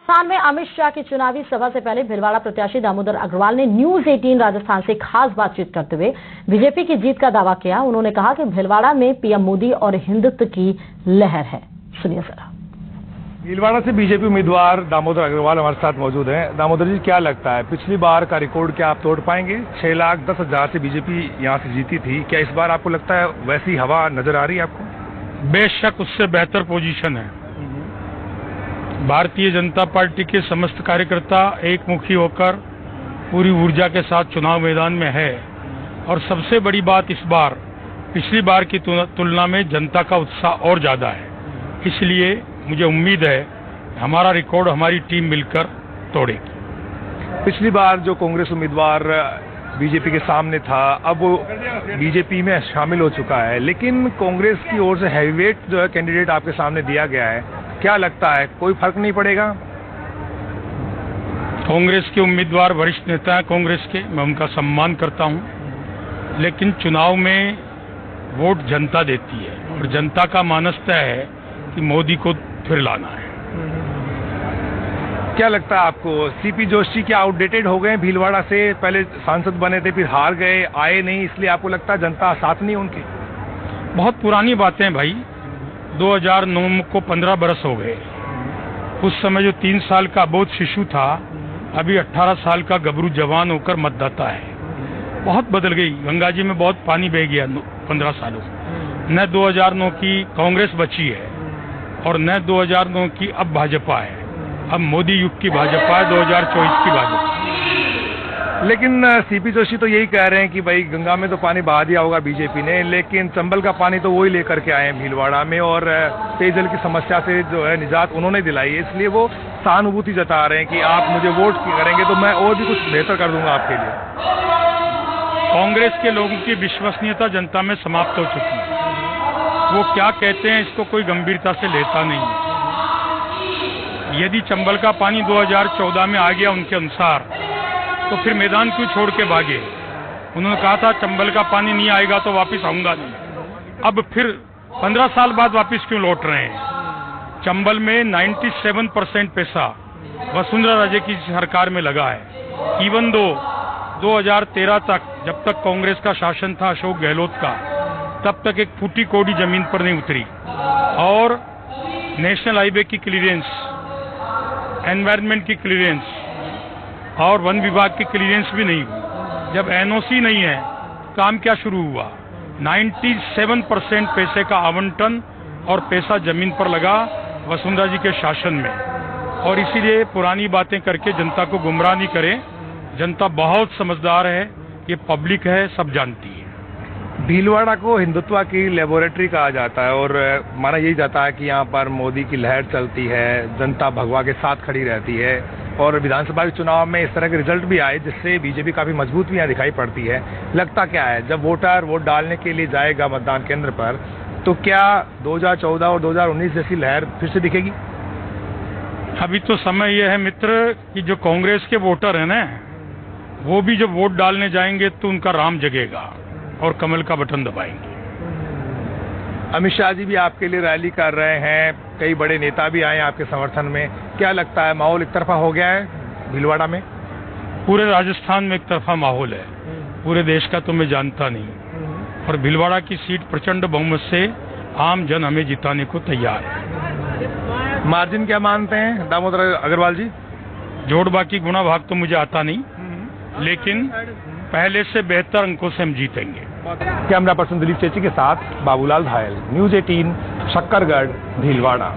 राजस्थान में अमित शाह की चुनावी सभा से पहले भिलवाड़ा प्रत्याशी दामोदर अग्रवाल ने न्यूज 18 राजस्थान से खास बातचीत करते हुए बीजेपी की जीत का दावा किया। उन्होंने कहा कि भिलवाड़ा में पीएम मोदी और हिंदुत्व की लहर है। सुनिए जरा। भिलवाड़ा से बीजेपी उम्मीदवार दामोदर अग्रवाल हमारे साथ मौजूद हैं। दामोदर जी, क्या लगता है पिछली बार का रिकॉर्ड क्या आप तोड़ पाएंगे? 6,10,000 से बीजेपी यहाँ से जीती थी। क्या इस बार आपको लगता है वैसी हवा नजर आ रही है आपको? बेशक उससे बेहतर पोजीशन है। भारतीय जनता पार्टी के समस्त कार्यकर्ता एकमुखी होकर पूरी ऊर्जा के साथ चुनाव मैदान में है और सबसे बड़ी बात इस बार पिछली बार की तुलना में जनता का उत्साह और ज्यादा है। इसलिए मुझे उम्मीद है हमारा रिकॉर्ड हमारी टीम मिलकर तोड़ेगी। पिछली बार जो कांग्रेस उम्मीदवार बीजेपी के सामने था, अब वो बीजेपी में शामिल हो चुका है, लेकिन कांग्रेस की ओर से हैवीवेट जो है कैंडिडेट आपके सामने दिया गया है। क्या लगता है कोई फर्क नहीं पड़ेगा? कांग्रेस के उम्मीदवार वरिष्ठ नेता हैं कांग्रेस के, मैं उनका सम्मान करता हूं, लेकिन चुनाव में वोट जनता देती है और जनता का मानस तय है कि मोदी को फिर लाना है। क्या लगता है आपको सीपी जोशी क्या आउटडेटेड हो गए? भीलवाड़ा से पहले सांसद बने थे, फिर हार गए, आए नहीं, इसलिए आपको लगता है जनता साथ नहीं उनकी? बहुत पुरानी बातें भाई। 2009 को 15 बरस हो गए। उस समय जो 3 साल का अबोध शिशु था, अभी 18 साल का गबरू जवान होकर मतदाता है। बहुत बदल गई। गंगा जी में बहुत पानी बह गया 15 सालों में। न 2009 की कांग्रेस बची है और न 2009 की अब भाजपा है। अब मोदी युग की भाजपा है, 2024 की भाजपा। लेकिन सीपी जोशी तो यही कह रहे हैं कि भाई गंगा में तो पानी बहा दिया होगा बीजेपी ने, लेकिन चंबल का पानी तो वही लेकर के आए हैं भीलवाड़ा में और पेयजल की समस्या से जो है निजात उन्होंने दिलाई है। इसलिए वो सहानुभूति जता रहे हैं कि आप मुझे वोट करेंगे तो मैं और भी कुछ बेहतर कर दूंगा आपके लिए। कांग्रेस के लोगों की विश्वसनीयता जनता में समाप्त हो चुकी है। वो क्या कहते हैं इसको कोई गंभीरता से लेता नहीं है। यदि चंबल का पानी 2014 में आ गया उनके अनुसार, तो फिर मैदान क्यों छोड़ के भागे? उन्होंने कहा था चंबल का पानी नहीं आएगा तो वापस आऊंगा नहीं। अब फिर 15 साल बाद वापस क्यों लौट रहे हैं? चंबल में 97% पैसा वसुंधरा राजे की सरकार में लगा है। इवन 2013 तक, जब तक कांग्रेस का शासन था अशोक गहलोत का, तब तक एक फूटी कोड़ी जमीन पर नहीं उतरी। और नेशनल हाईवे की क्लीयरेंस, एनवायरनमेंट की क्लीयरेंस और वन विभाग की क्लीयरेंस भी नहीं हुई। जब एनओसी नहीं है, काम क्या शुरू हुआ? 97% पैसे का आवंटन और पैसा जमीन पर लगा वसुंधरा जी के शासन में। और इसीलिए पुरानी बातें करके जनता को गुमराह नहीं करें। जनता बहुत समझदार है, ये पब्लिक है, सब जानती है। भीलवाड़ा को हिंदुत्व की लेबोरेटरी कहा जाता है और माना यही जाता है कि यहाँ पर मोदी की लहर चलती है, जनता भगवा के साथ खड़ी रहती है और विधानसभा के चुनाव में इस तरह के रिजल्ट भी आए जिससे बीजेपी काफी मजबूत भी यहाँ दिखाई पड़ती है। लगता क्या है जब वोटर वोट डालने के लिए जाएगा मतदान केंद्र पर, तो क्या 2014 और 2019 जैसी लहर फिर से दिखेगी? अभी तो समय यह है मित्र कि जो कांग्रेस के वोटर है ना, वो भी जब वोट डालने जाएंगे तो उनका राम जगेगा और कमल का बटन दबाएंगे। अमित शाह जी भी आपके लिए रैली कर रहे हैं, कई बड़े नेता भी आए आपके समर्थन में। क्या लगता है माहौल एक तरफा हो गया है भीलवाड़ा में? पूरे राजस्थान में एक तरफा माहौल है, पूरे देश का तो मैं जानता नहीं। और भीलवाड़ा की सीट प्रचंड बहुमत से आम जन हमें जिताने को तैयार है। मार्जिन क्या मानते हैं दामोदर अग्रवाल जी? जोड़ बाकी गुणा भाग तो मुझे आता नहीं, लेकिन पहले से बेहतर अंकों से हम जीतेंगे। कैमरा पर्सन दिलीप चेची के साथ बाबूलाल धायल, न्यूज 18, शक्करगढ़, भीलवाड़ा।